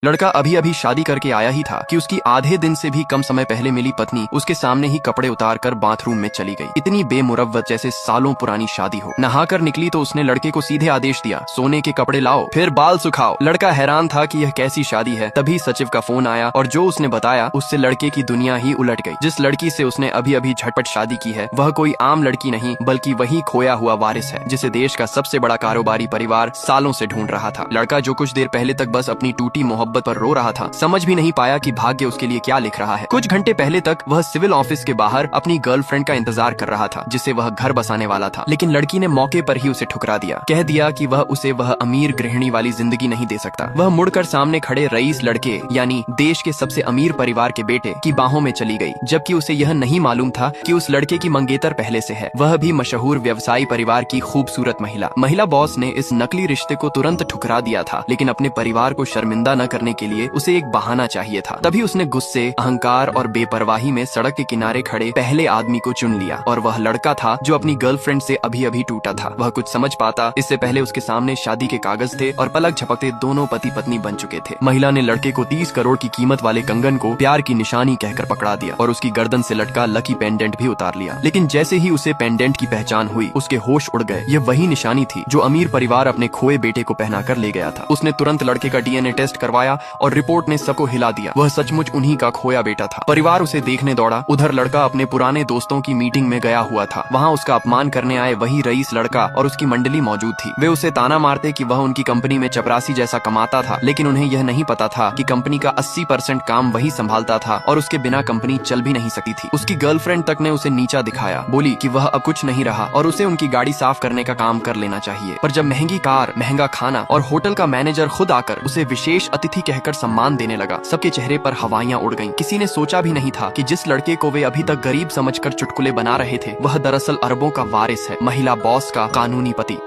लड़का अभी अभी शादी करके आया ही था कि उसकी आधे दिन से भी कम समय पहले मिली पत्नी उसके सामने ही कपड़े उतार कर बाथरूम में चली गई। इतनी बेमुरव्वत जैसे सालों पुरानी शादी हो। नहाकर निकली तो उसने लड़के को सीधे आदेश दिया, सोने के कपड़े लाओ फिर बाल सुखाओ। लड़का हैरान था कि यह कैसी शादी है। तभी सचिव का फोन आया और जो उसने बताया उससे लड़के की दुनिया ही उलट गई। जिस लड़की से उसने अभी अभी झटपट शादी की है वह कोई आम लड़की नहीं बल्कि वही खोया हुआ वारिस है जिसे देश का सबसे बड़ा कारोबारी परिवार सालों से ढूंढ रहा था। लड़का जो कुछ देर पहले तक बस अपनी टूटी मोहब्बत पर रो रहा था, समझ भी नहीं पाया कि भाग्य उसके लिए क्या लिख रहा है। कुछ घंटे पहले तक वह सिविल ऑफिस के बाहर अपनी गर्लफ्रेंड का इंतजार कर रहा था जिसे वह घर बसाने वाला था, लेकिन लड़की ने मौके पर ही उसे ठुकरा दिया। कह दिया कि वह उसे वह अमीर गृहिणी वाली जिंदगी नहीं दे सकता। वह मुड़कर सामने खड़े रईस लड़के यानी देश के सबसे अमीर परिवार के बेटे की बाहों में चली गई, जबकि उसे यह नहीं मालूम था कि उस लड़के की मंगेतर पहले से है, वह भी मशहूर व्यवसायी परिवार की खूबसूरत महिला बॉस ने इस नकली रिश्ते को तुरंत ठुकरा दिया था, लेकिन अपने परिवार को शर्मिंदा न करने के लिए उसे एक बहाना चाहिए था। तभी उसने गुस्से, अहंकार और बेपरवाही में सड़क के किनारे खड़े पहले आदमी को चुन लिया और वह लड़का था जो अपनी गर्लफ्रेंड से अभी अभी टूटा था। वह कुछ समझ पाता इससे पहले उसके सामने शादी के कागज थे और पलक झपकते दोनों पति पत्नी बन चुके थे। महिला ने लड़के को 30 करोड़ की कीमत वाले कंगन को प्यार की निशानी कहकर पकड़ा दिया और उसकी गर्दन से लटका लकी पेंडेंट भी उतार लिया। लेकिन जैसे ही उसे पेंडेंट की पहचान हुई उसके होश उड़ गए। ये वही निशानी थी जो अमीर परिवार अपने खोए बेटे को पहनाकर ले गया था। उसने तुरंत लड़के का डीएनए टेस्ट करवाया और रिपोर्ट ने सबको हिला दिया। वह सचमुच उन्हीं का खोया बेटा था। परिवार उसे देखने दौड़ा। उधर लड़का अपने पुराने दोस्तों की मीटिंग में गया हुआ था। वहाँ उसका अपमान करने आए वही रईस लड़का और उसकी मंडली मौजूद थी। वे उसे ताना मारते कि वह उनकी कंपनी में चपरासी जैसा कमाता था, लेकिन उन्हें यह नहीं पता था कि कंपनी का 80% काम वही संभालता था और उसके बिना कंपनी चल भी नहीं सकती थी। उसकी गर्लफ्रेंड तक ने उसे नीचा दिखाया, बोली कि वह अब कुछ नहीं रहा और उसे उनकी गाड़ी साफ करने का काम कर लेना चाहिए। पर जब महंगी कार, महंगा खाना और होटल का मैनेजर खुद आकर उसे विशेष अतिथि कहकर सम्मान देने लगा, सबके चेहरे पर हवाइयां उड़ गईं। किसी ने सोचा भी नहीं था कि जिस लड़के को वे अभी तक गरीब समझकर चुटकुले बना रहे थे वह दरअसल अरबों का वारिस है, महिला बॉस का कानूनी पति।